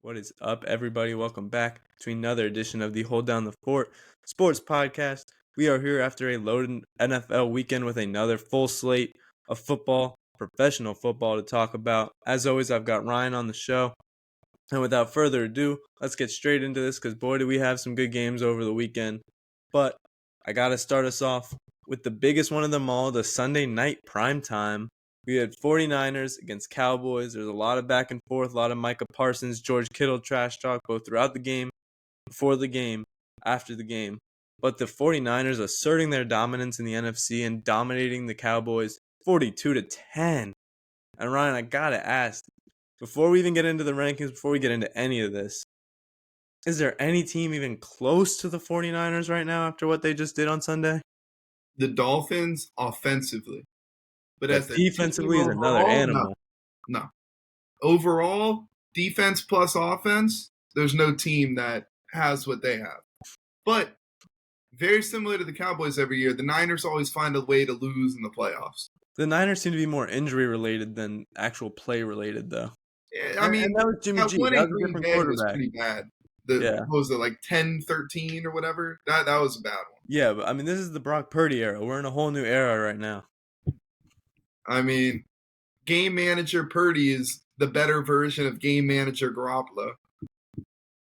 What is up, everybody? Welcome back to another edition of the Hold Down the Fort Sports Podcast. We are here after a loaded NFL weekend with another full slate of football, professional football to talk about. As always, I've got Ryan on the show. And without further ado, let's get straight into this because, boy, do we have some good games over the weekend. But I got to start us off with the biggest one of them all, the Sunday night primetime. We had 49ers against Cowboys. There's a lot of back and forth, a lot of Micah Parsons, George Kittle trash talk, both throughout the game, before the game, after the game. But the 49ers asserting their dominance in the NFC and dominating the Cowboys 42-10. And Ryan, I got to ask, before we even get into the rankings, before we get into any of this, is there any team even close to the 49ers right now after what they just did on Sunday? The Dolphins offensively. But as a defensively team is another overall, animal. No. Overall, defense plus offense, there's no team that has what they have. But very similar to the Cowboys every year, the Niners always find a way to lose in the playoffs. The Niners seem to be more injury related than actual play related, though. Yeah, I mean, and that was Jimmy G. One That in was a Green different Bay was quarterback. pretty bad. Yeah. What was it, like 10-13 or whatever? That was a bad one. Yeah, but I mean, this is the Brock Purdy era. We're in a whole new era right now. I mean, game manager Purdy is the better version of game manager Garoppolo.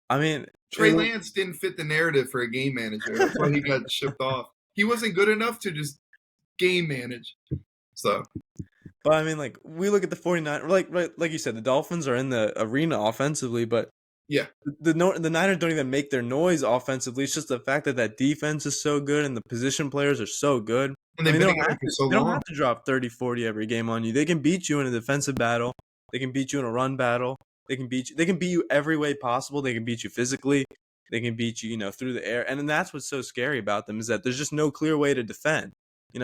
I mean, Trey Lance didn't fit the narrative for a game manager. That's why he got shipped off. He wasn't good enough to just game manage. So, but I mean, like, we look at the 49ers, like you said, the Dolphins are in the arena offensively, but yeah, the Niners don't even make their noise offensively. It's just the fact that defense is so good and the position players are so good. And they don't have to drop 30-40 every game on you. They can beat you in a defensive battle. They can beat you in a run battle. They can beat you every way possible. They can beat you physically. They can beat you, through the air. And that's what's so scary about them is that there's just no clear way to defend. You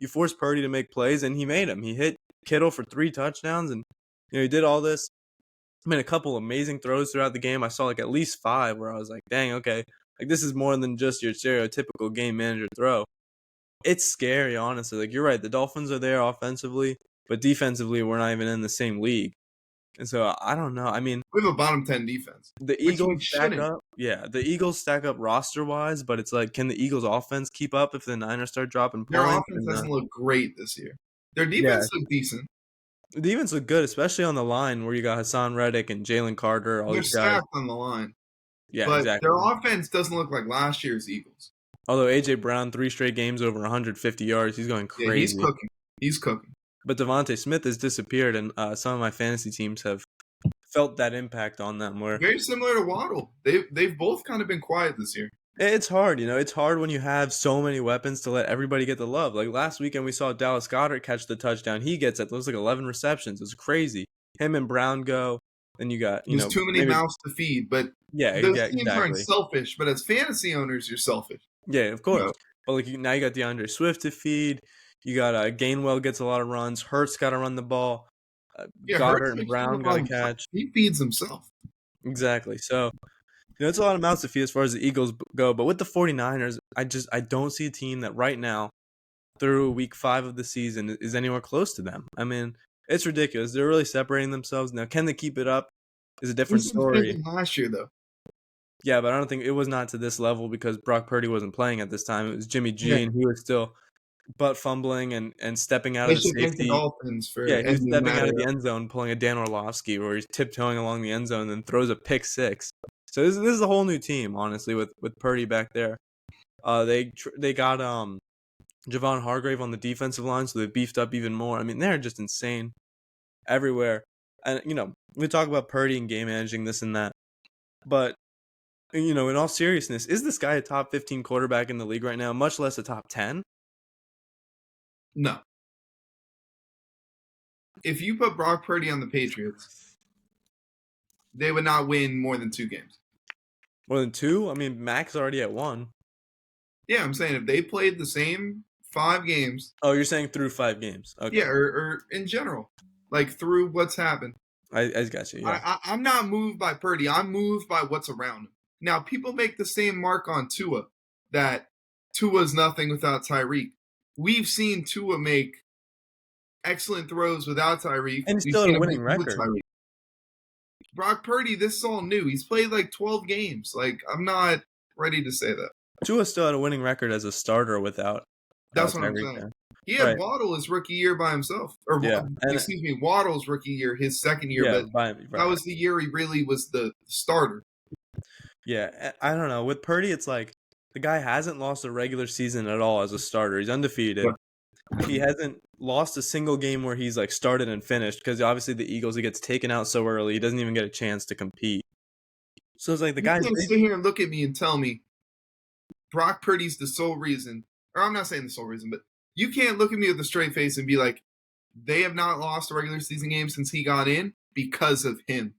force Purdy to make plays, and he made them. He hit Kittle for 3 touchdowns, and he did all this. I mean, a couple amazing throws throughout the game. I saw at least 5 where I was like, dang, okay, this is more than just your stereotypical game manager throw. It's scary, honestly. You're right. The Dolphins are there offensively, but defensively, we're not even in the same league. And so I don't know. I mean, we have a bottom 10 defense. The Eagles stack up. Yeah, the Eagles stack up roster-wise, but it's can the Eagles' offense keep up if the Niners start dropping points? Their offense doesn't look great this year. Their defense looked decent. The defense looked good, especially on the line where you got Hassan Reddick and Jalen Carter. They're stacked on the line. Yeah, but exactly. Their offense doesn't look like last year's Eagles. Although A.J. Brown, 3 straight games over 150 yards. He's going crazy. Yeah, he's cooking. But Devontae Smith has disappeared, and some of my fantasy teams have felt that impact on them. Very similar to Waddle. They've both kind of been quiet this year. It's hard, It's hard when you have so many weapons to let everybody get the love. Like last weekend, we saw Dallas Goedert catch the touchdown. He gets it. Those 11 receptions. It's crazy. Him and Brown go. Then you got There's too many mouths to feed. But those teams aren't selfish. But as fantasy owners, you're selfish. Yeah, of course. But now you got DeAndre Swift to feed. You got Gainwell gets a lot of runs. Hurts got to run the ball. Goddard and Brown got to catch. He feeds himself. Exactly. So, it's a lot of mouths to feed as far as the Eagles go. But with the 49ers, I don't see a team that right now, through week 5 of the season, is anywhere close to them. I mean, it's ridiculous. They're really separating themselves. Now, can they keep it up is a different story. Last year, though. Yeah, but I don't think it was not to this level because Brock Purdy wasn't playing at this time. It was Jimmy G, and he was still butt fumbling and stepping out of the safety. He was stepping out of the end zone, pulling a Dan Orlovsky, where he's tiptoeing along the end zone and then throws a pick 6. So this is a whole new team, honestly, with Purdy back there. They got Javon Hargrave on the defensive line, so they beefed up even more. I mean, they're just insane everywhere. And we talk about Purdy and game managing this and that, but in all seriousness, is this guy a top 15 quarterback in the league right now, much less a top 10? No. If you put Brock Purdy on the Patriots, they would not win more than 2 games. More than 2? I mean, Mac's already at 1. Yeah, I'm saying if they played the same 5 games. Oh, you're saying through 5 games. Okay. Yeah, or in general, through what's happened. I got you. Yeah. I'm not moved by Purdy. I'm moved by what's around him. Now, people make the same mark on Tua, that Tua's nothing without Tyreek. We've seen Tua make excellent throws without Tyreek. And he's still in a winning record. Brock Purdy, this is all new. He's played like 12 games. Like, I'm not ready to say that. Tua still had a winning record as a starter without That's what I'm Tyreek saying. Hill. He had Right. Waddle his rookie year by himself. Or, Yeah. And excuse me, Waddle's rookie year, his second year. yeah, But right. that was the year he really was the starter. Yeah, I don't know. With Purdy, it's like the guy hasn't lost a regular season at all as a starter. He's undefeated. He hasn't lost a single game where he's like started and finished because obviously the Eagles, he gets taken out so early. He doesn't even get a chance to compete. So it's like the You guy's can't sit here and look at me and tell me Brock Purdy's the sole reason. Or I'm not saying the sole reason, but you can't look at me with a straight face and be like, they have not lost a regular season game since he got in because of him.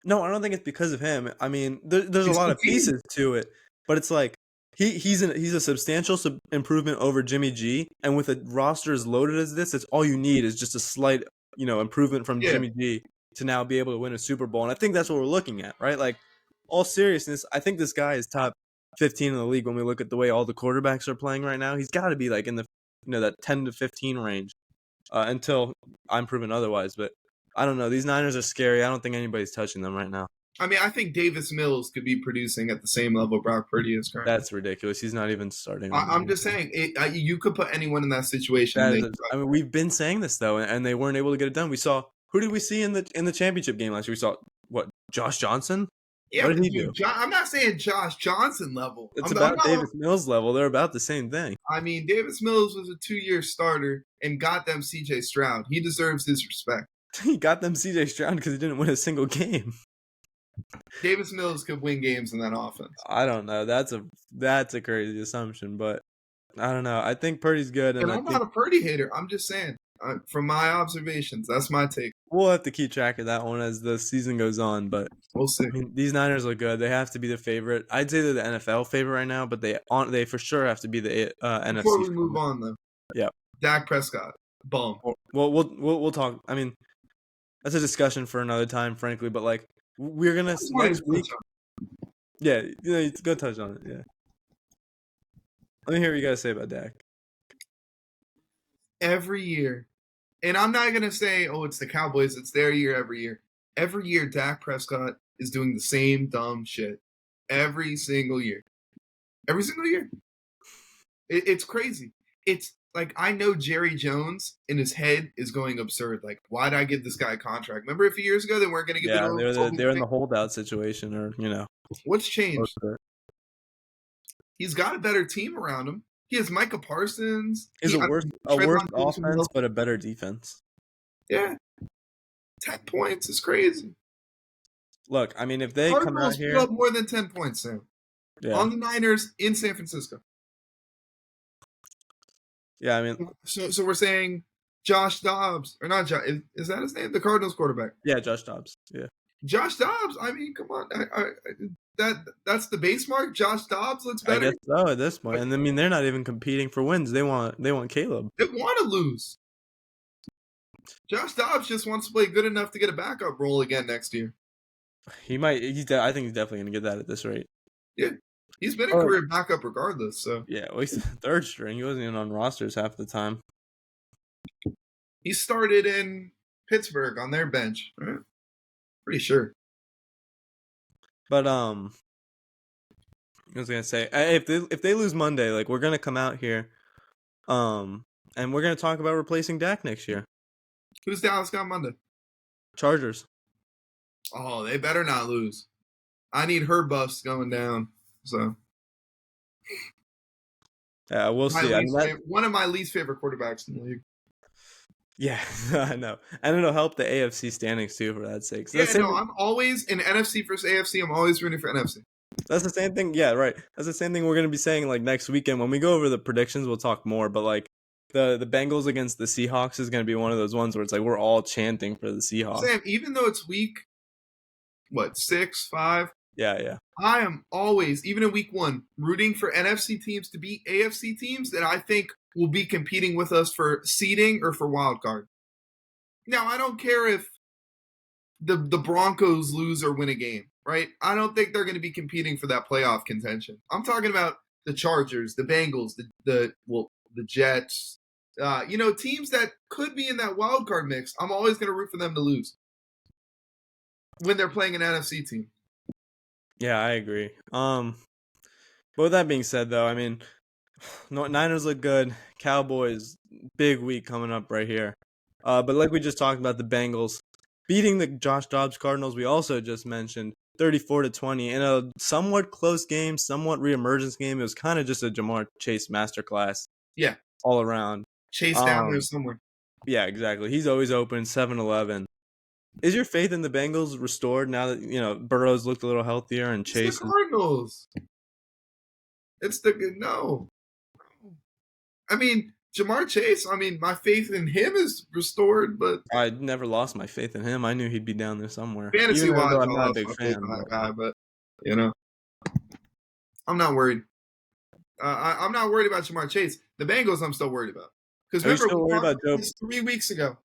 No, I don't think it's because of him. I mean, there's a He's lot of competing. pieces to it, but it's like he's a substantial improvement over Jimmy G, and with a roster as loaded as this, it's all you need is just a slight, improvement from Yeah. Jimmy G to now be able to win a Super Bowl. And I think that's what we're looking at, right? Like, all seriousness, I think this guy is top 15 in the league when we look at the way all the quarterbacks are playing right now. He's got to be like in the that 10 to 15 range until I'm proven otherwise, but. I don't know. These Niners are scary. I don't think anybody's touching them right now. I mean, I think Davis Mills could be producing at the same level Brock Purdy is currently. That's ridiculous. He's not even starting. I'm just saying, you could put anyone in that situation. I mean, we've been saying this though, and they weren't able to get it done. We saw who did we see in the championship game last year? We saw what Josh Johnson. Yeah, what did he do? I'm not saying Josh Johnson level. It's about Davis Mills level. They're about the same thing. I mean, Davis Mills was a 2-year starter and got them C.J. Stroud. He deserves his respect. He got them C.J. Stroud because he didn't win a single game. Davis Mills could win games in that offense. I don't know. That's a crazy assumption, but I don't know. I think Purdy's good, and I'm not a Purdy hater. I'm just saying, from my observations, that's my take. We'll have to keep track of that one as the season goes on, but we'll see. I mean, these Niners look good. They have to be the favorite. I'd say they're the NFL favorite right now, but they for sure have to be the NFC. Before we move on, though, yeah, Dak Prescott, bum. Well, we'll talk. I mean, that's a discussion for another time, frankly. But like, we're gonna next week. Yeah, it's go touch on it. Yeah. Let me hear what you guys say about Dak. Every year, and I'm not gonna say, oh, it's the Cowboys. It's their year every year. Every year, Dak Prescott is doing the same dumb shit. Every single year. Every single year. It's crazy. It's like, I know Jerry Jones in his head is going absurd. Like, why did I give this guy a contract? Remember a few years ago they weren't going to give they're in the holdout situation, or what's changed? He's got a better team around him. He has Micah Parsons. He's a worse offense, but a better defense. Yeah, 10 points is crazy. Look, I mean, if they Cardinals come out here, put up more than 10 points, Sam. Yeah. On the Niners in San Francisco. Yeah, I mean, so we're saying Josh Dobbs, or not Josh? Is that his name? The Cardinals quarterback. Yeah, Josh Dobbs. Yeah, Josh Dobbs. I mean, come on, that's the base mark. Josh Dobbs looks better. I guess so at this point. And I mean, they're not even competing for wins. They want Caleb. They want to lose. Josh Dobbs just wants to play good enough to get a backup role again next year. He might. I think he's definitely going to get that at this rate. Yeah. He's been a career backup regardless. So yeah, well, he's third string. He wasn't even on rosters half the time. He started in Pittsburgh on their bench. Right? Pretty sure. But I was gonna say, if they lose Monday, like, we're gonna come out here, and we're gonna talk about replacing Dak next year. Who's Dallas got Monday? Chargers. Oh, they better not lose. I need her buffs going down. So, yeah, we'll see. One of my least favorite quarterbacks in the league. Yeah, I know, and it'll help the AFC standings too, for that sake. So I'm always in NFC versus AFC. I'm always rooting for NFC. That's the same thing. Yeah, right. That's the same thing we're gonna be saying like next weekend when we go over the predictions. We'll talk more, but like the Bengals against the Seahawks is gonna be one of those ones where it's like we're all chanting for the Seahawks. Sam, even though it's week 6, 5. Yeah. I am always, even in week 1, rooting for NFC teams to beat AFC teams that I think will be competing with us for seeding or for wild card. Now, I don't care if the Broncos lose or win a game, right? I don't think they're going to be competing for that playoff contention. I'm talking about the Chargers, the Bengals, the Jets, teams that could be in that wild card mix. I'm always going to root for them to lose. when they're playing an NFC team. Yeah, I agree. But with that being said, though, I mean, no, Niners look good. Cowboys, big week coming up right here. But like we just talked about, the Bengals beating the Josh Dobbs Cardinals. We also just mentioned 34-20 in a somewhat close game, somewhat reemergence game. It was kind of just a Jamar Chase masterclass Yeah, all around. Chase down there Um, somewhere. yeah, exactly. He's always open, 7-11. Is your faith in the Bengals restored now that Burrow's looked a little healthier and It's the Chase is? Cardinals. It's the no. I mean, Jamar Chase. I mean, my faith in him is restored, but I never lost my faith in him. I knew he'd be down there somewhere, fantasy even wise, though I'm I not a lost big my faith fan. in that But guy. But you know, I'm not worried. I'm not worried about Jamar Chase. The Bengals, I'm still worried about. Because are you remember, still we worried talked about about Joe? this 3 weeks ago.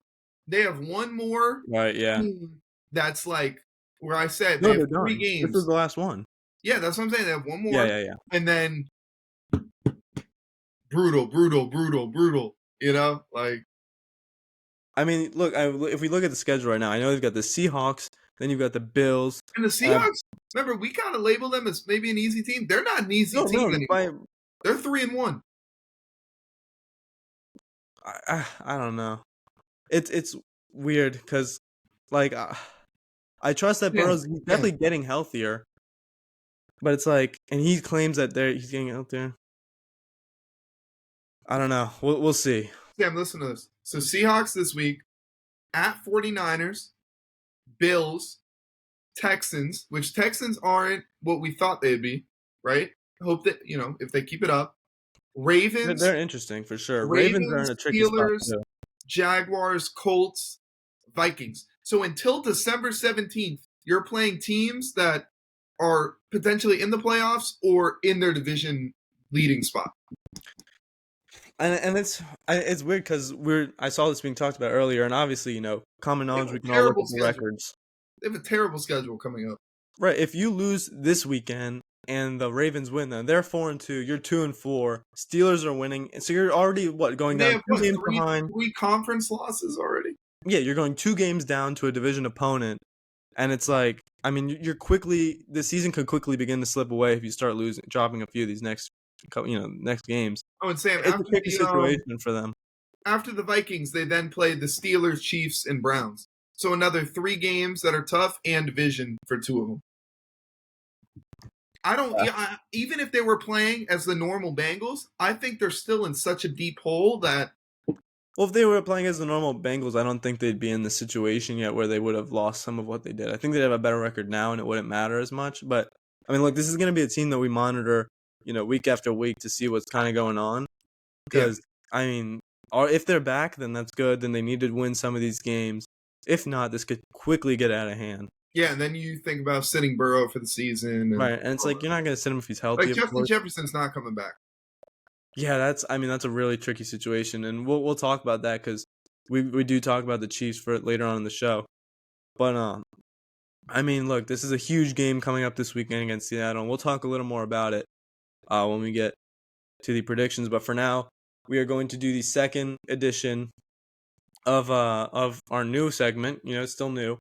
They have one more Right? Yeah. team that's like where I said they No, have they're three done. This is games. the last one. Yeah, that's what I'm saying. They have one Yeah, more, yeah, yeah. and then brutal, brutal, brutal, brutal. You know, like I mean, look, if we look at the schedule right now, I know they've got the Seahawks, then you've got the Bills, and the and Seahawks. Remember, we kind of label them as maybe an easy team. They're not an easy team no, anymore. They're 3-1. I don't know. It's weird because like I trust that Yeah, Burrow's he's yeah. definitely getting healthier, but it's like, and he claims that he's getting out there. I don't know. We'll see. Sam, listen to this. So Seahawks this week at 49ers, Bills, Texans, which Texans aren't what we thought they'd be, right? Hope that, if they keep it up. Ravens, They're interesting for sure. Ravens are in Ravens, a tricky spot Steelers, too. Jaguars, Colts, Vikings. So until December 17th, you're playing teams that are potentially in the playoffs or in their division leading spot. And it's weird because I saw this being talked about earlier, and obviously common They have knowledge, a we can all look terrible at the schedule. records. They have a terrible schedule coming up. Right. If you lose this weekend and the Ravens win, then they're 4-2. You're 2-4. Steelers are winning, and so you're already going And they down have two what, games three behind. three conference losses already? Yeah, you're going 2 games down to a division opponent, and it's like, I mean, the season could quickly begin to slip away if you start dropping a few of these next games. Oh, and Sam, It's a tricky situation for them. after the Vikings, they then played the Steelers, Chiefs, and Browns. So another 3 games that are tough and division for 2 of them. Even if they were playing as the normal Bengals, I think they're still in such a deep hole that. Well, if they were playing as the normal Bengals, I don't think they'd be in the situation yet where they would have lost some of what they did. I think they'd have a better record now, and it wouldn't matter as much. But I mean, look, this is going to be a team that we monitor, week after week to see what's kind of going on. Because I mean, if they're back, then that's good. Then they need to win some of these games. If not, this could quickly get out of hand. Yeah, and then you think about sitting Burrow for the season. Right, and it's like you're not going to sit him if he's healthy. Like Of Justin course. Jefferson's not coming back. Yeah, that's a really tricky situation, and we'll talk about that because we do talk about the Chiefs for later on in the show. But I mean, look, this is a huge game coming up this weekend against Seattle, and we'll talk a little more about it when we get to the predictions. But for now, we are going to do the second edition of our new segment. It's still new.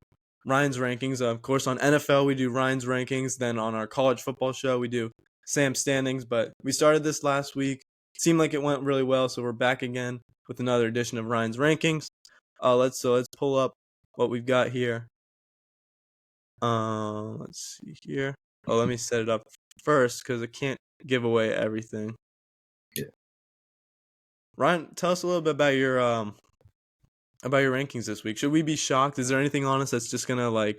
Ryan's rankings. Of course, on NFL we do Ryan's rankings. Then on our college football show we do Sam's standings. But we started this last week. Seemed like it went really well, so we're back again with another edition of Ryan's rankings. Let's pull up what we've got here. Let's see here. Oh, let me set it up first because I can't give away everything. Yeah. Ryan, tell us a little bit about your rankings this week. Should we be shocked? Is there anything on us that's just gonna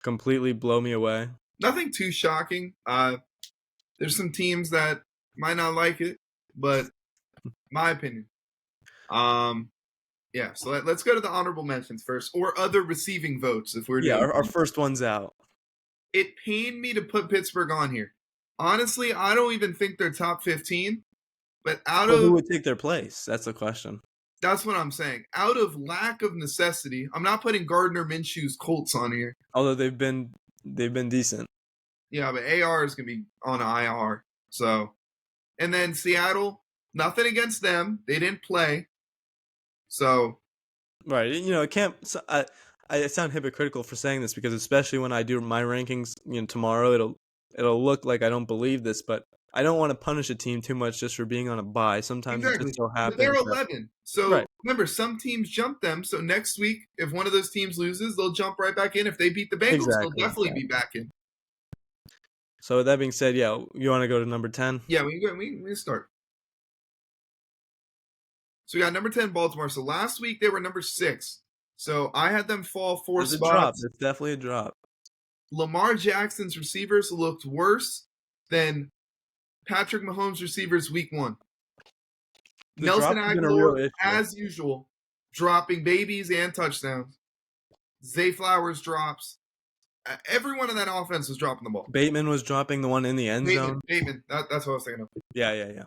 completely blow me away? Nothing too shocking. There's some teams that might not like it, but my opinion. Yeah. So let's go to the honorable mentions first, or other receiving votes if we're doing. Our first one's out. It pained me to put Pittsburgh on here. Honestly, I don't even think they're top 15. But Who would take their place? That's the question. That's what I'm saying. Out of lack of necessity, I'm not putting Gardner Minshew's Colts on here. Although they've been decent. Yeah, but AR is gonna be on IR. So, and then Seattle, nothing against them. They didn't play. So, Right. It can't. So, I sound hypocritical for saying this because especially when I do my rankings, tomorrow it'll look like I don't believe this, but I don't want to punish a team too much just for being on a bye. Sometimes it just Exactly. so But they're happens that 11. So right, remember, some teams jump them. So next week, if one of those teams loses, they'll jump right back in. If they beat the Bengals, they'll exactly. definitely be back in. So with that being said, yeah, you want to go to number 10? Yeah, we start. So we got number 10, Baltimore. So last week they were number 6. So I had them fall 4 There's a drop. spots. It's definitely a drop. Lamar Jackson's receivers looked worse than Patrick Mahomes' receivers week 1. The Nelson drop has been a real Aguilar, issue. as usual, dropping babies and touchdowns. Zay Flowers drops. Everyone in that offense was dropping the ball. Bateman was dropping the one in the end zone. Bateman. That's what I was thinking of. Yeah.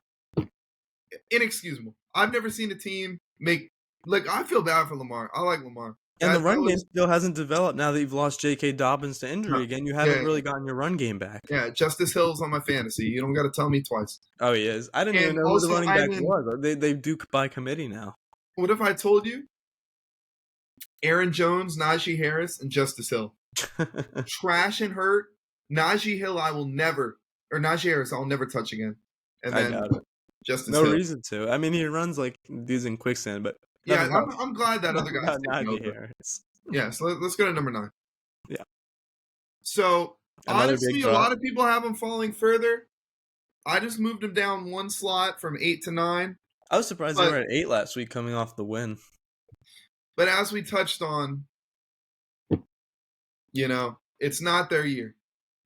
Inexcusable. I've never seen a team make I feel bad for Lamar. I like Lamar. And the run game still hasn't developed now that you've lost J.K. Dobbins to injury again. You haven't really gotten your run game back. Yeah, Justice Hill's on my fantasy. You don't got to tell me twice. Oh, he is? I didn't even know who the running back was. They do by committee now. What if I told you Aaron Jones, Najee Harris, and Justice Hill? Trash and hurt. Najee Harris I'll never touch again. And then I got it. Justice Hill. No reason to. I mean, he runs like dudes in quicksand, but yeah, I'm glad that other guy's Najee Harris. Yeah, so let's go to number 9. Yeah. So Another honestly, a lot of people have him falling further. I just moved him down one slot from 8 to 9. I was surprised they were at 8 last week coming off the win. But as we touched on, it's not their year.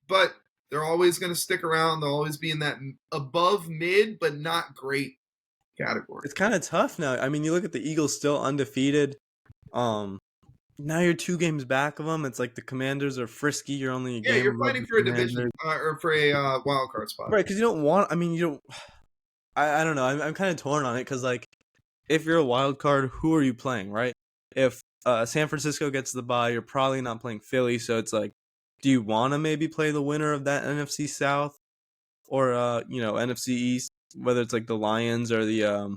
But they're always going to stick around. They'll always be in that above mid, but not great category. It's kind of tough now. I mean, you look at the Eagles still undefeated. Now you're 2 games back of them. It's like the Commanders are frisky. You're only a game. You're fighting for a division or for a wild card spot. Right, because you don't want. I mean, you don't. I don't know. I'm kind of torn on it because if you're a wild card, who are you playing? Right. If San Francisco gets the bye, you're probably not playing Philly. So it's like, do you want to maybe play the winner of that NFC South or NFC East? Whether it's like the Lions or the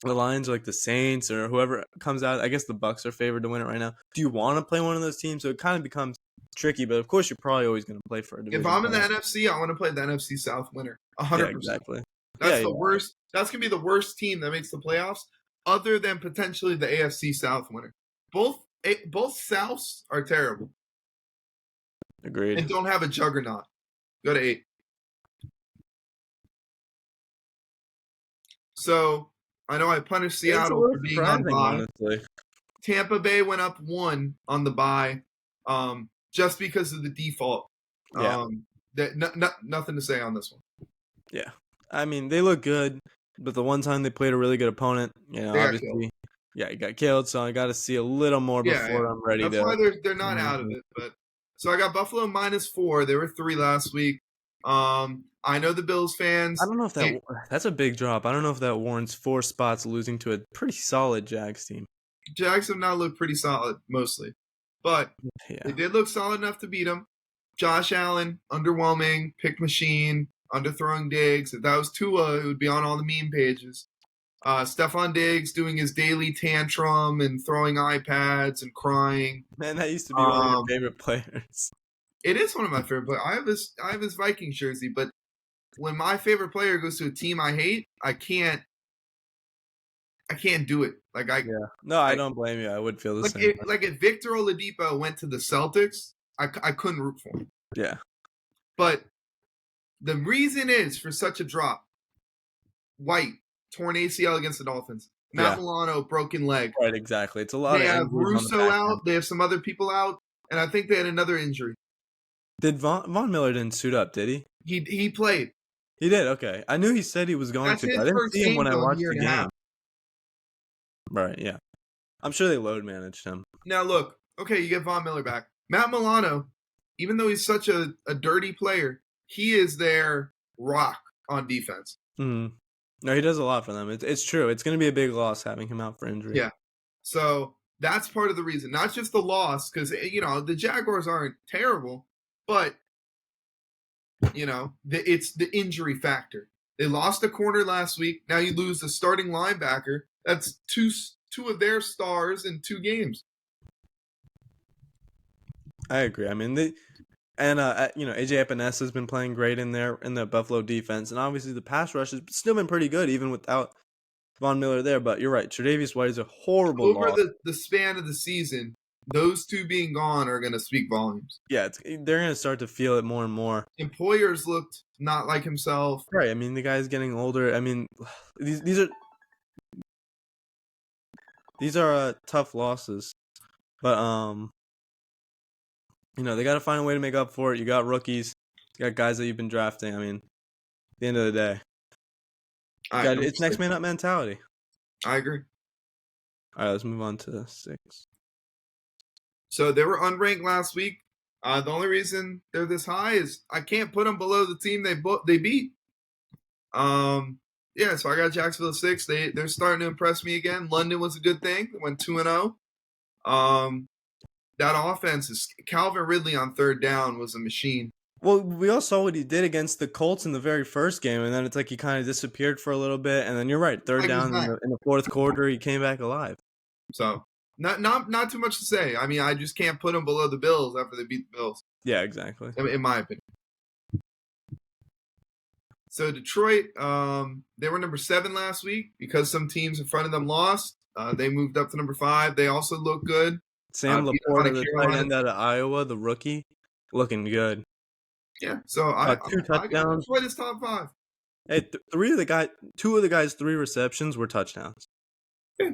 Lions or like the Saints or whoever comes out. I guess the Bucks are favored to win it right now. Do you want to play one of those teams? So it kind of becomes tricky, but of course you're probably always going to play for a division. If I'm in the NFC, I want to play the NFC South winner. 100%. Yeah, exactly. That's the worst. That's going to be the worst team that makes the playoffs other than potentially the AFC South winner. Both Souths are terrible. Agreed. And don't have a juggernaut. Go to 8. So I know I punished Seattle for being on bye. Honestly. Tampa Bay went up 1 on the bye, just because of the default. Yeah. Nothing to say on this one. Yeah, I mean they look good, but the one time they played a really good opponent, obviously, he got killed. So I got to see a little more before I'm ready. That's why they're not out of it. But so I got Buffalo -4. They were 3 last week. I know the Bills fans. I don't know if that's a big drop. I don't know if that warrants 4 spots losing to a pretty solid Jags team. Jags have now looked pretty solid mostly, but they did look solid enough to beat them. Josh Allen, underwhelming, pick machine, underthrowing Diggs. If that was Tua, it would be on all the meme pages. Stephon Diggs doing his daily tantrum and throwing iPads and crying. Man, that used to be one of your favorite players. It is one of my favorite players. I have his Vikings jersey, but when my favorite player goes to a team I hate, I can't do it. I don't blame you. I would feel the same. If Victor Oladipo went to the Celtics, I couldn't root for him. Yeah. But the reason is for such a drop. White, torn ACL against the Dolphins. Matt Milano, broken leg. Right, exactly. It's a lot. They have Russo out. They have some other people out. And I think they had another injury. Did Von Miller didn't suit up, did he? He played. He did, okay. I knew he said he was going to. I didn't see him when I watched the game. Right, yeah. I'm sure they load managed him. Now look, okay, you get Von Miller back. Matt Milano, even though he's such a dirty player, he is their rock on defense. Mm-hmm. No, he does a lot for them. It's true. It's going to be a big loss having him out for injury. Yeah. So that's part of the reason. Not just the loss, because, the Jaguars aren't terrible, but, it's the injury factor. They lost a corner last week. Now you lose the starting linebacker. That's two of their stars in 2 games. I agree. I mean, AJ Epinesa has been playing great in the Buffalo defense, and obviously the pass rush has still been pretty good even without Von Miller there. But you're right, Tre'Davious White is a horrible Over loss. the span of the season, those two being gone are going to speak volumes. Yeah, they're gonna start to feel it more and more. Employers looked not like himself. Right. I mean, the guy's getting older. I mean, these are tough losses, but they got to find a way to make up for it. You got rookies, you got guys that you've been drafting. I mean, at the end of the day, it's next man up mentality. I agree. All right, let's move on to 6. So they were unranked last week. The only reason they're this high is I can't put them below the team they beat. Yeah, so I got Jacksonville 6. They're starting to impress me again. London was a good thing. They went 2-0. That offense is Calvin Ridley on third down was a machine. Well, we all saw what he did against the Colts in the very first game, and then it's like he kind of disappeared for a little bit, and then you're right, third down in the fourth quarter, he came back alive. So not too much to say. I mean, I just can't put them below the Bills after they beat the Bills. Yeah, exactly. In my opinion. So Detroit, they were number 7 last week because some teams in front of them lost. They moved up to number 5. They also look good. Sam Laporta, the tight end out of Iowa, the rookie, looking good. Yeah, so 2 touchdowns. Detroit is top 5. Hey, 2 of the guys' 3 receptions were touchdowns. Yeah.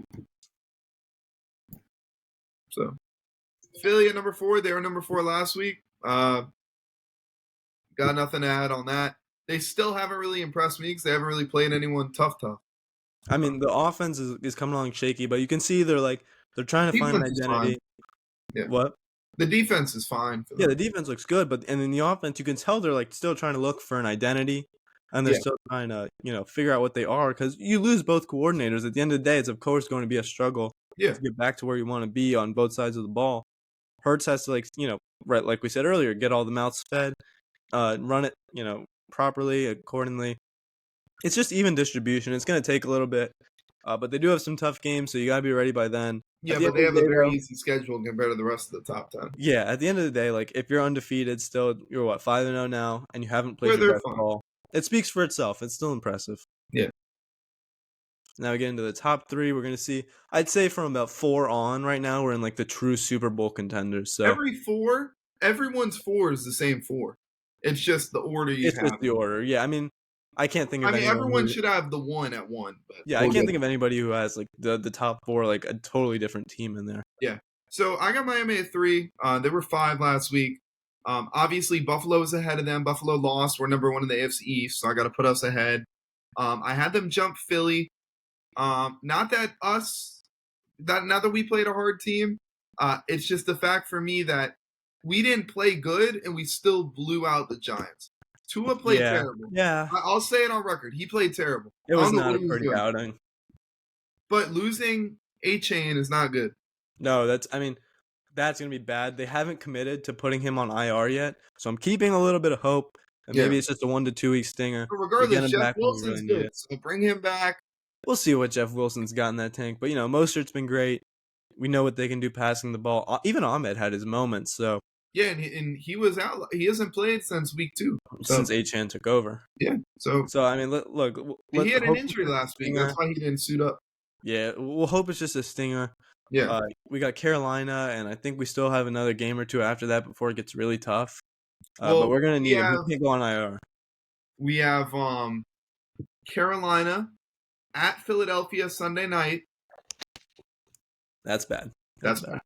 So Philly at number 4. They were number 4 last week. Got nothing to add on that. They still haven't really impressed me because they haven't really played anyone tough. I mean, the offense is coming along shaky, but you can see they're trying to find an identity. Yeah. What? The defense is fine. Yeah, the defense looks good, and in the offense, you can tell they're still trying to look for an identity, and they're still trying to figure out what they are because you lose both coordinators. At the end of the day, it's of course going to be a struggle to get back to where you want to be on both sides of the ball. Hurts has to right, like we said earlier, get all the mouths fed, run it properly accordingly. It's just even distribution. It's going to take a little bit, but they do have some tough games, so you got to be ready by then. Yeah, but they have a very easy schedule compared to the rest of the top 10. Yeah, at the end of the day, if you're undefeated still, you're what, 5-0 now, and you haven't played your best ball. It speaks for itself. It's still impressive. Yeah. Now we get into the top 3. We're going to see, I'd say from about 4 on right now, we're in the true Super Bowl contenders. So everyone's 4 is the same 4. It's just the order you have. It's just the order. Yeah, I mean, I can't think of anyone. Everyone should have the 1 at 1. But yeah, I can't think of anybody who has the top 4, a totally different team in there. Yeah. So I got Miami at 3. They were 5 last week. Obviously, Buffalo is ahead of them. Buffalo lost. We're number 1 in the AFC East, so I got to put us ahead. I had them jump Philly. Not that we played a hard team. It's just the fact for me that we didn't play good and we still blew out the Giants. Tua played terrible. Yeah. I'll say it on record. He played terrible. It was not a pretty outing. But losing A-Chain is not good. No, that's going to be bad. They haven't committed to putting him on IR yet, so I'm keeping a little bit of hope. And maybe it's just a 1 to 2 week stinger. But regardless, Jeff Wilson's good, so bring him back. We'll see what Jeff Wilson's got in that tank. But, Mostert's been great. We know what they can do passing the ball. Even Ahmed had his moments, so. Yeah, and he was out. He hasn't played since week 2. Since Achane took over. Yeah. So I mean, look. He had an injury last week. That's why he didn't suit up. Yeah, we'll hope it's just a stinger. Yeah. We got Carolina, and I think we still have another game or 2 after that before it gets really tough. But we're going to need him. He can't go on IR. We have Carolina at Philadelphia Sunday night. That's bad. That's bad.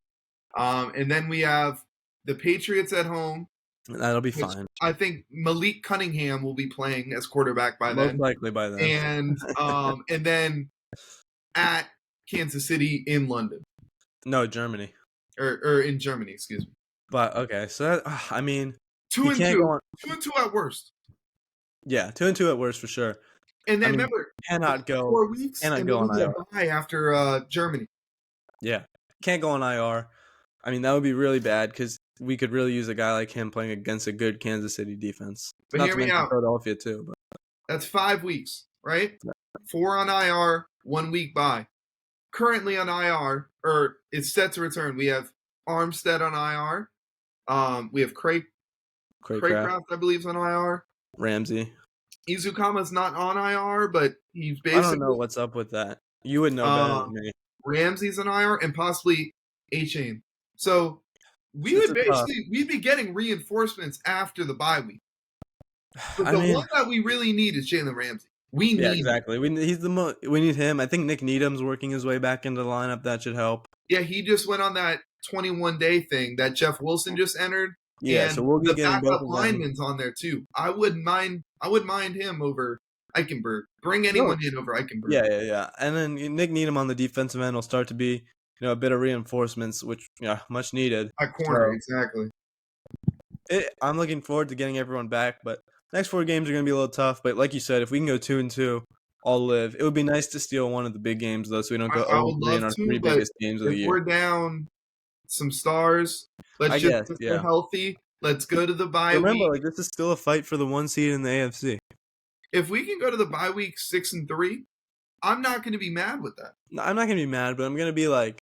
And then we have the Patriots at home. That'll be fine. I think Malik Cunningham will be playing as quarterback by then. Most likely by then. And then at Kansas City in London. No, Germany. Or in Germany, excuse me. But okay, so that, 2 and 2. 2 and 2 at worst. Yeah, 2 and 2 at worst for sure. And then remember, cannot go 4 weeks cannot and go on IR. Bye after Germany. Yeah, can't go on IR. I mean, that would be really bad because we could really use a guy like him playing against a good Kansas City defense. But not hear to me mention out. Philadelphia too. But. That's 5 weeks, right? 4 on IR, 1 week bye. Currently on IR, or it's set to return. We have Armstead on IR. We have Craycraft, Craycraft, I believe, is on IR. Ramsey. Izukama's not on IR, but he's I don't know basically what's up with that. You would know better than um, me. Ramsey's on IR and possibly A-Chain. So It's a tough. we'd be getting reinforcements after the bye week. But I the mean, one that we really need is Jalen Ramsey. We yeah, need him. exactly. We need him. I think Nick Needham's working his way back into the lineup. That should help. Yeah, he just went on that 21-day thing that Jeff Wilson just entered, Yeah, so and we'll be the getting both backup of them. lineman's on there too. I wouldn't mind him over Eichenberg. Bring No, anyone in over Eichenberg yeah. And then Nick Needham on the defensive end will start to be, a bit of reinforcements, which much needed. at corner. So Exactly. I'm looking forward to getting everyone back. But next 4 games are going to be a little tough. But like you said, if we can go 2-2, I'll live. It would be nice to steal one of the big games though, so we don't go I would 0-3 in love our to, three but biggest games of the if year. we're down some stars, let's I just guess, get yeah. healthy. Let's go to the bye Remember, week. like this is still a fight for the 1 seed in the AFC. If we can go to the bye week 6-3, I'm not going to be mad with that. No, I'm not gonna be mad, but I'm gonna be like,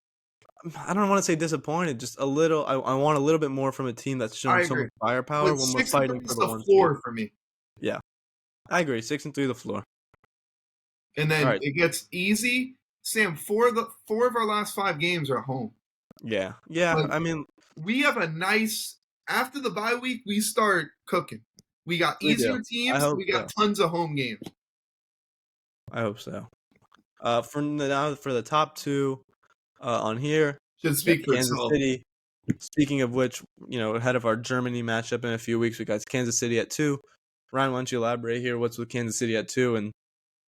I don't want to say disappointed, just a little. I want a little bit more from a team that's I shown so agree. much firepower But when we're 6-3 fighting for is the the 1 seed. floor for me. Yeah, I agree. 6-3 the floor. And All then right. it gets easy. Sam, four of our last 5 games are at home. Yeah. Like, I mean, we have a nice after the bye week. We start cooking. We got we do. easier I teams. hope We got so. tons of home games. I hope so. For the top 2 on here, Should we got speak for Kansas itself. City. Speaking of which, ahead of our Germany matchup in a few weeks, we got Kansas City at 2. Ryan, why don't you elaborate here? What's with Kansas City at 2? And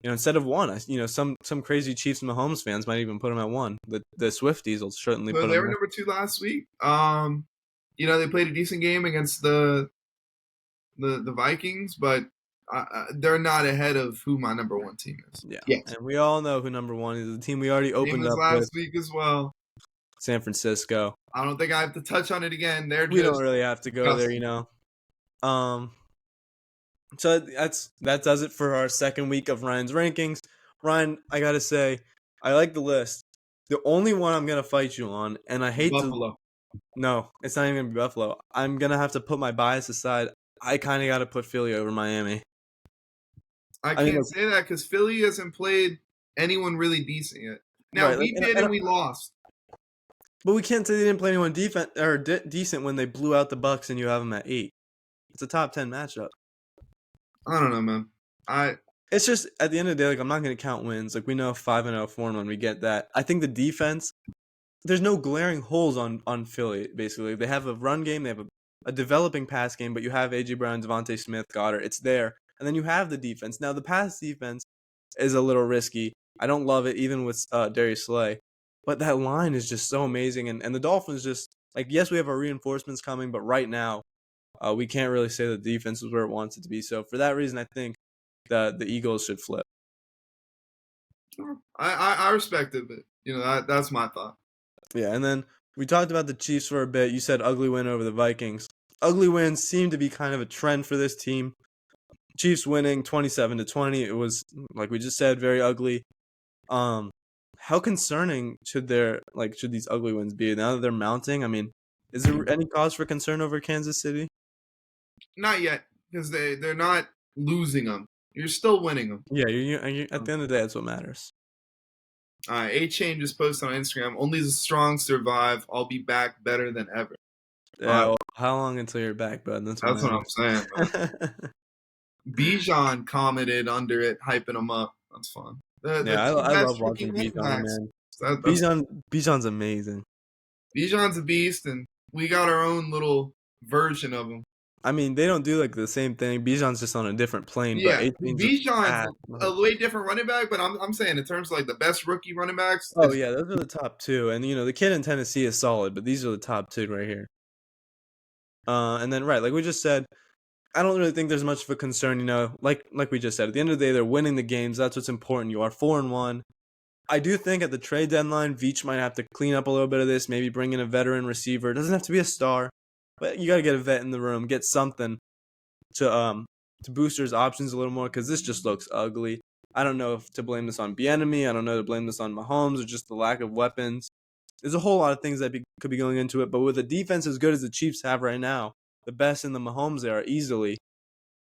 instead of 1, some crazy Chiefs and Mahomes fans might even put them at 1. The Swifties will certainly So put they them were there. number 2 last week. They played a decent game against the Vikings, but they're not ahead of who my number 1 team is. Yeah, Yes. and we all know who number 1 is. The team we already Same opened as up with, last week as well. San Francisco. I don't think I have to touch on it again. They're We just don't really have to go there, disgusting. So that does it for our second week of Ryan's rankings. Ryan, I gotta say, I like the list. The only one I'm gonna fight you on, and I hate to. Buffalo. No, it's not even gonna be Buffalo. I'm gonna have to put my bias aside. I kind of gotta put Philly over Miami. I I mean, can't look, say that because Philly hasn't played anyone really decent yet. Now right? we did, and we lost. But we can't say they didn't play anyone defense or decent when they blew out the Bucks and you have them at 8. It's a top 10 matchup. I don't know, man. It's just at the end of the day, like I'm not going to count wins. Like we know 5-0, 4-1. We get that. I think the defense. There's no glaring holes on Philly. Basically, they have a run game. They have a developing pass game. But you have AJ Brown, Devontae Smith, Goddard. It's there, and then you have the defense. Now the pass defense is a little risky. I don't love it, even with Darius Slay. But that line is just so amazing, and the Dolphins just like yes, we have our reinforcements coming, but right now, we can't really say the defense is where it wants it to be. So for that reason, I think the Eagles should flip. I respect it, but that's my thought. Yeah, and then we talked about the Chiefs for a bit. You said ugly win over the Vikings. Ugly wins seem to be kind of a trend for this team. Chiefs winning 27-20. It was like we just said, very ugly. How concerning should these ugly wins be now that they're mounting? I mean, is there any cause for concern over Kansas City? Not yet, because they're not losing them. You're still winning them. Yeah, you're at the end of the day, that's what matters. A-Chain just posted on Instagram, only the strong survive. I'll be back better than ever. Yeah, well, how long until you're back, bud? That's What I'm saying, man. Bijan commented under it, hyping him up. That's fun. Yeah, I love watching Bijan, man. Bijan's amazing. Bijan's a beast, and we got our own little version of him. I mean, they don't do like the same thing. Bijan's just on a different plane. Yeah, but Bijan's a way different running back, but I'm saying in terms of like the best rookie running backs. Oh yeah, those are the top 2, and the kid in Tennessee is solid, but these are the top 2 right here. And then right, like we just said, I don't really think there's much of a concern. Like we just said, at the end of the day, they're winning the games. That's what's important. You are 4-1. I do think at the trade deadline, Veach might have to clean up a little bit of this. Maybe bring in a veteran receiver. It doesn't have to be a star, but you got to get a vet in the room, get something to boost his options a little more because this just looks ugly. I don't know if to blame this on Bieniemy. I don't know to blame this on Mahomes or just the lack of weapons. There's a whole lot of things that could be going into it, but with a defense as good as the Chiefs have right now, the best in the Mahomes era easily,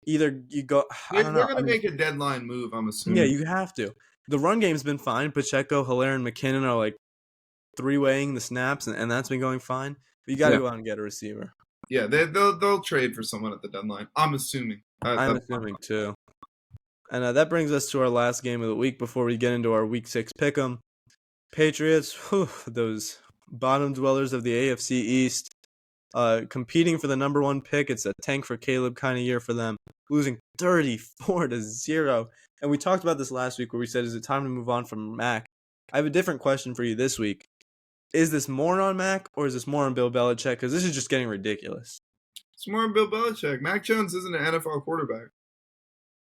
either you go, I don't They're know. going I to mean, make a deadline move, I'm yeah, assuming. you have to. The run game's been fine. Pacheco, Hilaire, and McKinnon are like three-weighing the snaps, and that's been going fine. But you got to go out and get a receiver. Yeah, they'll trade for someone at the deadline. I'm assuming. I'm assuming too. And that brings us to our last game of the week before we get into our Week 6 pick'em. Patriots, those bottom dwellers of the AFC East, competing for the number 1 pick. It's a tank for Caleb kind of year for them, losing 34-0. And we talked about this last week where we said, is it time to move on from Mac? I have a different question for you this week. Is this more on Mac or is this more on Bill Belichick? Because this is just getting ridiculous. It's more on Bill Belichick. Mac Jones isn't an NFL quarterback.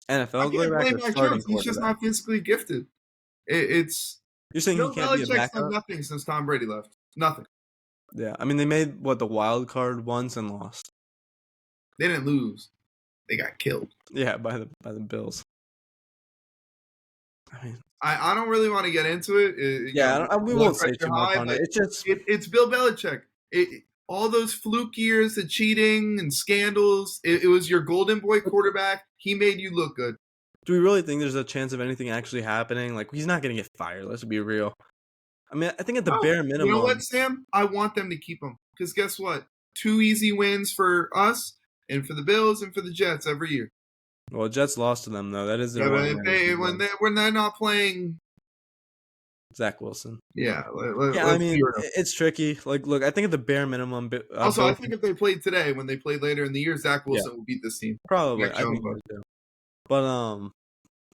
I NFL can't quarterback blame or Mac starting Jones. He's just quarterback? not physically gifted. It's You're saying he Bill can't be a Belichick's done backup? nothing since Tom Brady left. Nothing. Yeah, I mean, they made, the wild card once and lost. They didn't lose. They got killed. Yeah, by the Bills. I mean, I don't really want to get into it. We Blood won't say pressure too much high, on but it. It's just, it's Bill Belichick. All those fluke years, the cheating and scandals. It was your golden boy quarterback. He made you look good. do we really think there's a chance of anything actually happening? Like, he's not going to get fired. Let's be real. I mean, I think at the bare minimum. You know what, Sam? I want them to keep him because guess what? 2 easy wins for us and for the Bills and for the Jets every year. Well, Jets lost to them though. That is their one. When they're not playing Zach Wilson. Yeah, I mean, it's tricky. Like, look, I think at the bare minimum. Also, I think if they played today, when they played later in the year, Zach Wilson will beat this team. Probably, I think so too. But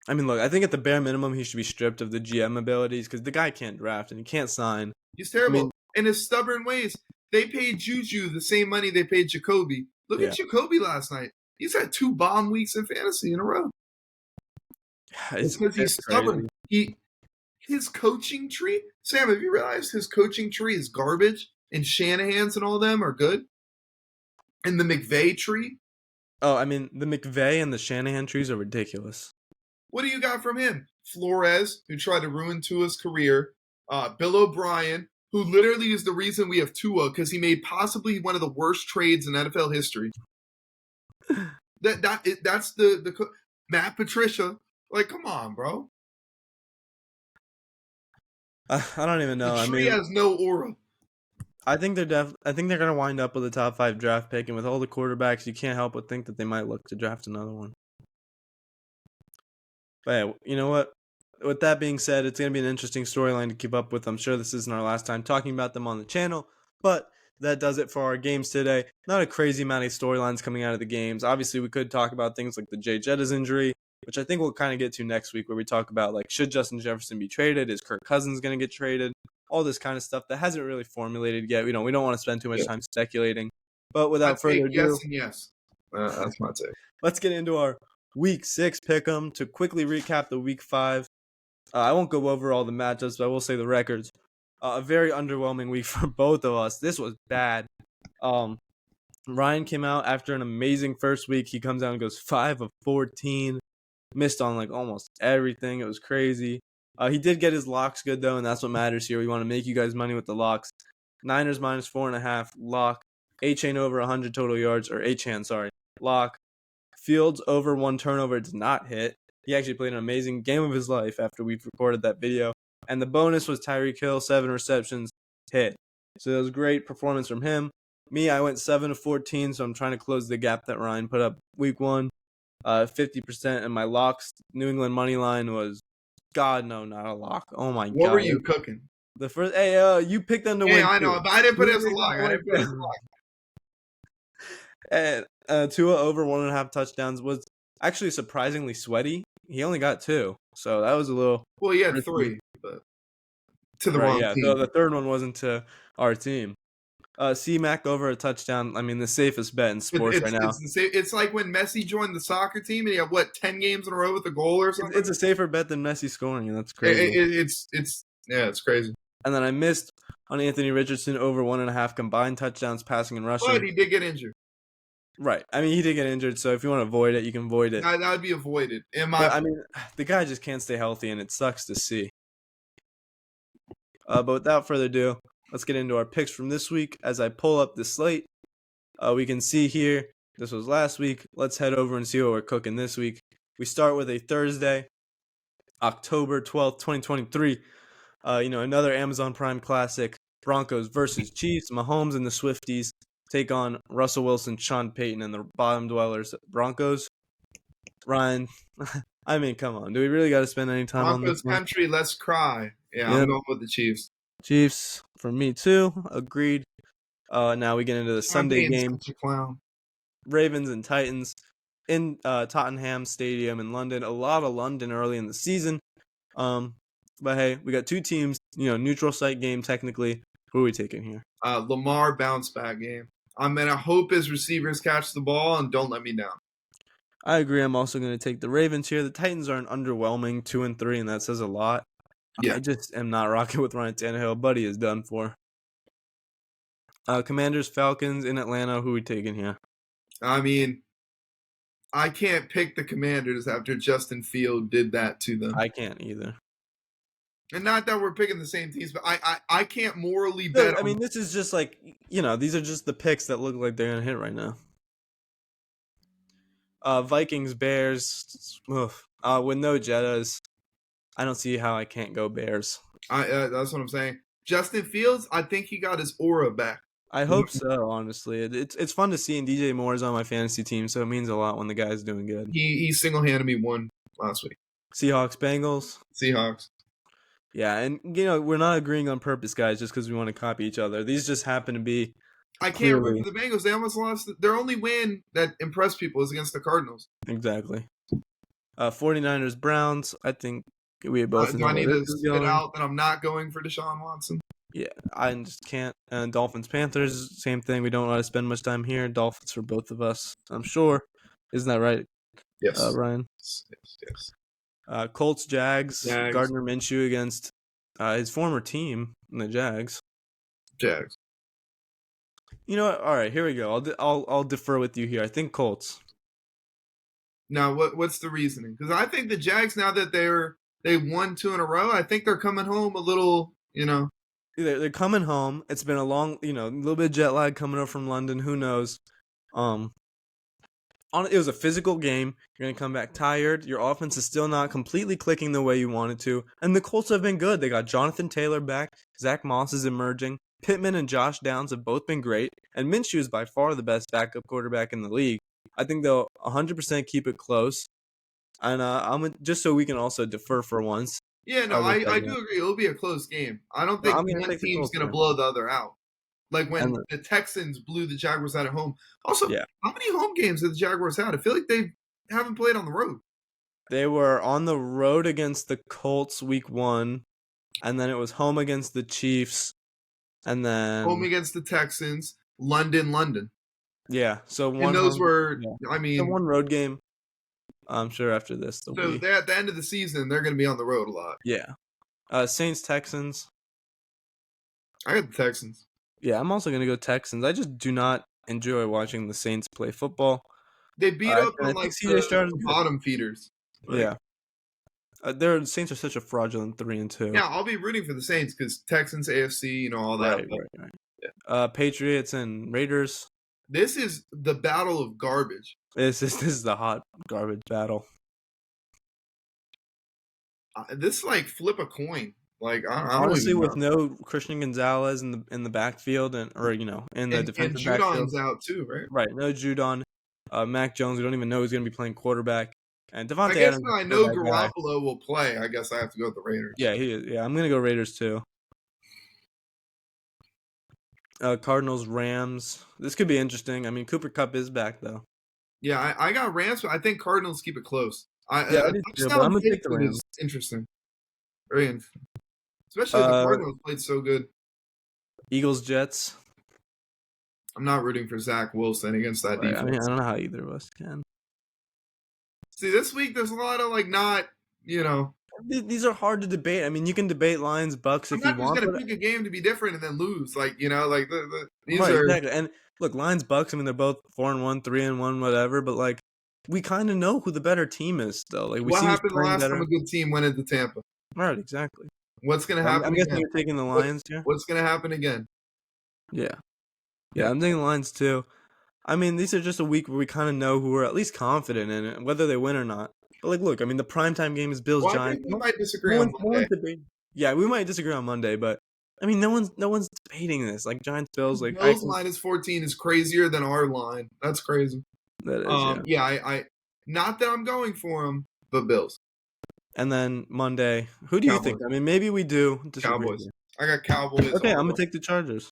I mean, look, I think at the bare minimum, he should be stripped of the GM abilities because the guy can't draft and he can't sign. He's terrible. In his stubborn ways, they paid Juju the same money they paid Jacoby. Look at Jacoby last night. He's had 2 bomb weeks in fantasy in a row. It's because he's stubborn. His coaching tree, Sam, have you realized his coaching tree is garbage? And Shanahan's and all them are good? And the McVay tree? Oh, I mean, the McVay and the Shanahan trees are ridiculous. What do you got from him? Flores, who tried to ruin Tua's career. Bill O'Brien, who literally is the reason we have Tua, because he made possibly one of the worst trades in NFL history. That's the Matt Patricia. Like, come on, bro. I don't even know. The tree has no aura. I think they're gonna wind up with a top 5 draft pick, and with all the quarterbacks, you can't help but think that they might look to draft another one. But yeah, you know what? With that being said, it's gonna be an interesting storyline to keep up with. I'm sure this isn't our last time talking about them on the channel, but that does it for our games today. Not a crazy amount of storylines coming out of the games. Obviously, we could talk about things like the Jay Jettas injury, which I think we'll kind of get to next week, where we talk about, like, should Justin Jefferson be traded? Is Kirk Cousins going to get traded? All this kind of stuff that hasn't really formulated yet. We don't want to spend too much time speculating. But without further ado, yes. That's my take. Let's get into our Week 6 pick'em. To quickly recap the Week 5, I won't go over all the matchups, but I will say the records. A very underwhelming week for both of us. This was bad. Ryan came out after an amazing first week. He comes out and goes 5 of 14. Missed on like almost everything. It was crazy. He did get his locks good though, and that's what matters here. We want to make you guys money with the locks. Niners minus 4.5 lock. A-Chain over 100 total yards, or A-Chan, sorry, lock. Fields over 1 turnover does not hit. He actually played an amazing game of his life after we recorded that video. And the bonus was Tyreek Hill, 7 receptions, hit. So it was a great performance from him. Me, I went 7 of 14, so I'm trying to close the gap that Ryan put up week 1. 50%, and my locks, New England money line was, God, no, not a lock. Oh my God. What were you cooking? The first, you picked them to win. Yeah, I know, but I didn't put it as a lock. And Tua over 1.5 touchdowns was actually surprisingly sweaty. He only got 2, so that was a little. Well, he had 3, but to the wrong team. So the third one wasn't to our team. C-Mac over a touchdown. I mean, the safest bet in sports right now. It's like when Messi joined the soccer team and he had, 10 games in a row with a goal or something? It's a safer bet than Messi scoring, and that's crazy. It's crazy. And then I missed on Anthony Richardson over 1.5 combined touchdowns, passing and rushing. But he did get injured. Right. I mean, he did get injured, so if you want to avoid it, you can avoid it. That would be avoided. I mean, the guy just can't stay healthy, and it sucks to see. But without further ado, let's get into our picks from this week. As I pull up the slate, we can see here, this was last week. Let's head over and see what we're cooking this week. We start with a Thursday, October 12th, 2023. Another Amazon Prime classic, Broncos versus Chiefs. Mahomes and the Swifties take on Russell Wilson, Sean Payton, and the bottom dwellers, Broncos. Ryan, I mean, come on. Do we really got to spend any time on this Broncos one? country, let's cry. Yeah, Yep. I'm going with the Chiefs. Chiefs for me too. Agreed. Now we get into the Sean Sunday Payton's game. such a clown. Ravens and Titans in Tottenham Stadium in London. A lot of London early in the season. But hey, we got two teams, neutral site game technically. Who are we taking here? Lamar bounce back game. I'm going to hope his receivers catch the ball and don't let me down. I agree. I'm also going to take the Ravens here. The Titans are an underwhelming 2-3, and that says a lot. Yeah. I just am not rocking with Ryan Tannehill. Buddy is done for. Commanders, Falcons in Atlanta. Who are we taking here? I mean, I can't pick the Commanders after Justin Field did that to them. I can't either. And not that we're picking the same teams, but I can't morally bet. I mean, this is just like, these are just the picks that look like they're going to hit right now. Vikings, Bears, with no Jettas. I don't see how I can't go Bears. That's what I'm saying. Justin Fields, I think he got his aura back. I hope so, honestly. It's fun to see, and DJ Moore is on my fantasy team, so it means a lot when the guy's doing good. He single-handedly won last week. Seahawks, Bengals. Seahawks. Yeah, and, we're not agreeing on purpose, guys, just because we want to copy each other. These just happen to be I can't root for the Bengals. They almost lost. Their only win that impressed people is against the Cardinals. Exactly. 49ers, Browns. I think we both do know I need where to this is spit going. out that I'm not going for Deshaun Watson? Yeah, I just can't. And Dolphins, Panthers, same thing. We don't want to spend much time here. Dolphins for both of us, I'm sure. Isn't that right? Yes. Ryan? Yes. Colts, Jags. Gardner Minshew against his former team, the Jags. Jags. You know what? All right, here we go. I'll defer with you here. I think Colts. Now, what's the reasoning? Because I think the Jags, now that they won 2 in a row, I think they're coming home a little, They're coming home. It's been a long, a little bit of jet lag coming up from London. Who knows? It was a physical game. You're going to come back tired. Your offense is still not completely clicking the way you wanted to. And the Colts have been good. They got Jonathan Taylor back. Zach Moss is emerging. Pittman and Josh Downs have both been great. And Minshew is by far the best backup quarterback in the league. I think they'll 100% keep it close. And just so we can also defer for once. Yeah, no, I do agree. It'll be a close game. I don't think one team's going to blow the other out. Like when the Texans blew the Jaguars out at home. Also, how many home games have the Jaguars had? I feel like they haven't played on the road. They were on the road against the Colts week 1, and then it was home against the Chiefs, and then home against the Texans, London. Yeah, so one. And those were, I mean, the one road game. I'm sure after this they'll be. So at the end of the season, they're going to be on the road a lot. Yeah. Saints, Texans. I got the Texans. Yeah, I'm also going to go Texans. I just do not enjoy watching the Saints play football. They beat up on like the bottom feeders. Yeah. Their Saints are such a fraudulent 3-2. Yeah, I'll be rooting for the Saints because Texans, AFC, all that. Right. Yeah. Patriots and Raiders. This is the battle of garbage. This is the hot garbage battle. This is like flip a coin. Like honestly, with no Christian Gonzalez in the backfield in the defensive backfield. Judon's out too, right? Right, no Judon. Mac Jones, we don't even know who's going to be playing quarterback. And Devontae I guess Adams, I know Garoppolo will play. I guess I have to go with the Raiders. Yeah, he is. Yeah, I'm going to go Raiders too. Cardinals, Rams. This could be interesting. I mean, Cooper Kupp is back though. Yeah, I got Rams, but I think Cardinals keep it close. I'm going to take the Rams. Interesting. Very interesting. Especially the Cardinals played so good. Eagles, Jets. I'm not rooting for Zach Wilson against that defense. I mean, I don't know how either of us can. See, this week there's a lot of These are hard to debate. I mean, you can debate Lions, Bucks if you want. I'm not just going to pick a game to be different and then lose. These right, are... Exactly. And look, Lions, Bucks, I mean, they're both 4-1, 3-1, whatever, but we kind of know who the better team is still. What happened the last time a good team went into Tampa? Right, exactly. What's going to I'm happen guessing again? you're taking the Lions here? What's going to happen again? Yeah. Yeah. Yeah, I'm taking the Lions too. I mean, these are just a week where we kind of know who we're at least confident in it, whether they win or not. But like, look, I mean, the primetime game is Bills Well, I Giants. think we No, might no disagree on one's no Monday. one's debating. Yeah, we might disagree on Monday, but I mean, no one's debating this. Like Giants Bills, like I Bills can. minus 14 is crazier than our line. That's crazy. That is, yeah. Yeah, I not that I'm going for them, but Bills, And then Monday, who do you think? Cowboys, I mean, maybe we do disagree Cowboys. here. I got Cowboys Okay, all I'm the gonna way. take the Chargers.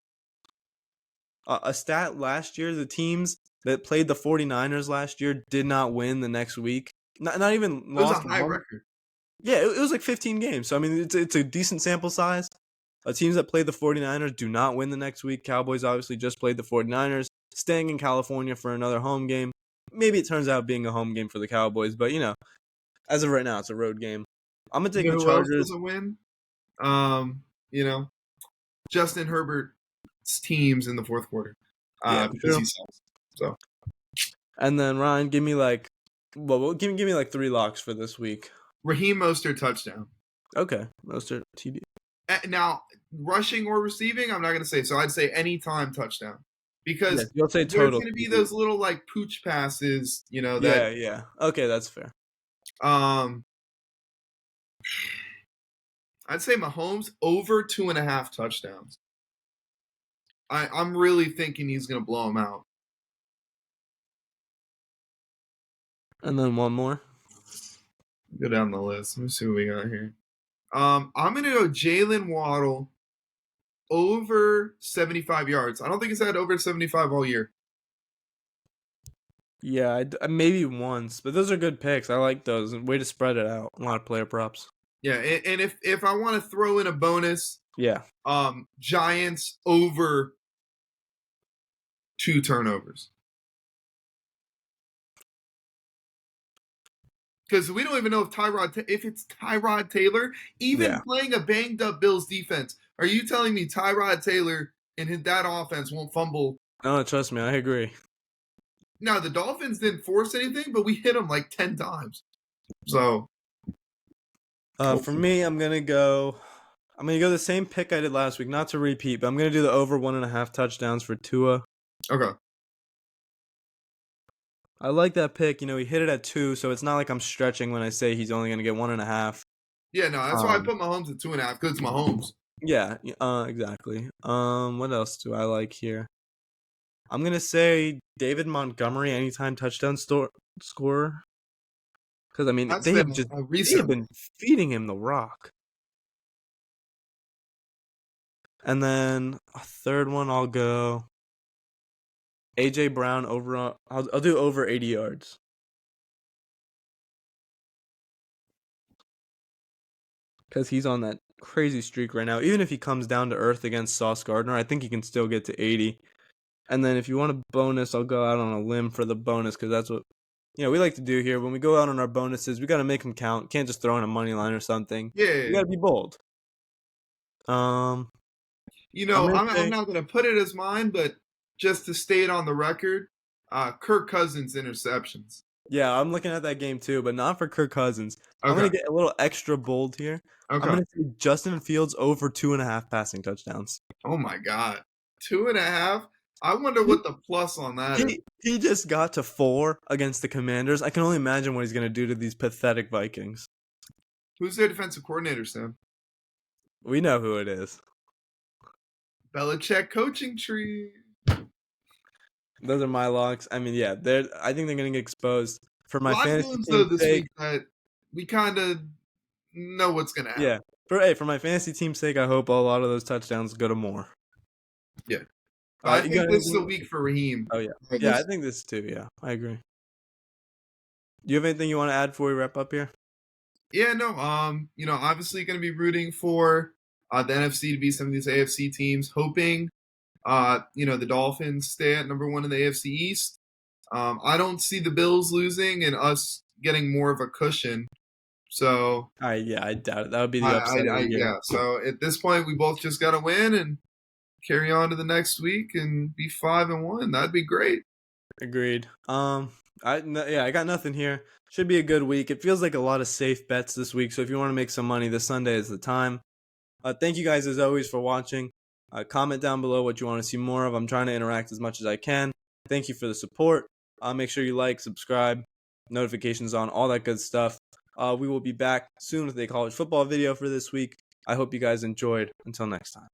A stat last year, the teams that played the 49ers last year did not win the next week. Not even It was a lost high one. record. Yeah, it was like 15 games. So, I mean, it's a decent sample size. Teams that played the 49ers do not win the next week. Cowboys obviously just played the 49ers, staying in California for another home game. Maybe it turns out being a home game for the Cowboys, but, as of right now, it's a road game. I'm going to You take know the who else Chargers. doesn't win? You know, Justin Herbert's teams in the fourth quarter, Yeah, because true. he sucks. So And then, Ryan, give me give me like 3 locks for this week. Raheem Mostert touchdown. Okay, most are TD. Now, rushing or receiving, I'm not going to say. So I'd say anytime touchdown, Yes, because you'll say there's total going to be TD. those little like pooch passes, that Yeah. Okay, that's fair. um I'd say Mahomes over 2.5 touchdowns. I'm really thinking he's going to blow him out. And then one more. Go down the list. Let me see what we got here. I'm going to go Jalen Waddle over 75 yards. I don't think he's had over 75 all year. Yeah, maybe once, but those are good picks. I like those. Way to spread it out. A lot of player props. Yeah, and if I want to throw in a bonus, Yeah. Giants over 2 turnovers. Because we don't even know if it's Tyrod Taylor, even Yeah. playing a banged up Bills defense. Are you telling me Tyrod Taylor and that offense won't fumble? No, trust me, I agree. Now the Dolphins didn't force anything, but we hit them like 10 times. So For me, I'm gonna go the same pick I did last week, not to repeat, but I'm gonna do the over 1.5 touchdowns for Tua. okay. I like that pick. He hit it at 2, so it's not like I'm stretching when I say he's only gonna get 1.5. Yeah, no, that's why I put Mahomes at 2.5, because it's Mahomes. Yeah. Exactly. What else do I like here? I'm gonna say David Montgomery anytime touchdown scorer. Because I mean, That's they have been a they have recent. been feeding him the rock. And then a third one, I'll go AJ Brown over. I'll do over 80 yards. Because he's on that crazy streak right now. Even if he comes down to earth against Sauce Gardner, I think he can still get to 80. And then if you want a bonus, I'll go out on a limb for the bonus because that's what we like to do here. When we go out on our bonuses, we got to make them count. Can't just throw in a money line or something. Yeah. You got to be bold. I'm gonna I'm say not going to put it as mine, but just to state on the record, Kirk Cousins interceptions. yeah, I'm looking at that game too, but not for Kirk Cousins. I'm Okay. gonna get a little extra bold here. I'm Okay. gonna say Justin Fields over 2.5 passing touchdowns. Oh my God. 2.5. I wonder what the plus on that is. He just got to 4 against the Commanders. I can only imagine what he's gonna do to these pathetic Vikings. Who's their defensive coordinator, Sam? We know who it is. Belichick coaching tree. Those are my locks. I mean, yeah, I think they're gonna get exposed for A my lot of fantasy games though team's this sake. week that we kind of know what's gonna happen. Yeah, for my fantasy team's sake, I hope a lot of those touchdowns go to more. Yeah. But I You think got this is a anything? week for Raheem. Oh yeah, I think this too. Yeah, I agree. Do you have anything you want to add before we wrap up here? Yeah, no. Obviously going to be rooting for the NFC to beat some of these AFC teams, hoping the Dolphins stay at number 1 in the AFC East. I don't see the Bills losing and us getting more of a cushion. So I doubt it. That would be the upset of the year. yeah. So at this point, we both just got to win and carry on to the next week and be 5-1. That'd be great. Agreed. I got nothing here. Should be a good week. It feels like a lot of safe bets this week. So if you want to make some money, this Sunday is the time. Thank you guys as always for watching. Comment down below what you want to see more of. I'm trying to interact as much as I can. Thank you for the support. Make sure you like, subscribe, notifications on, all that good stuff. We will be back soon with a college football video for this week. I hope you guys enjoyed. Until next time.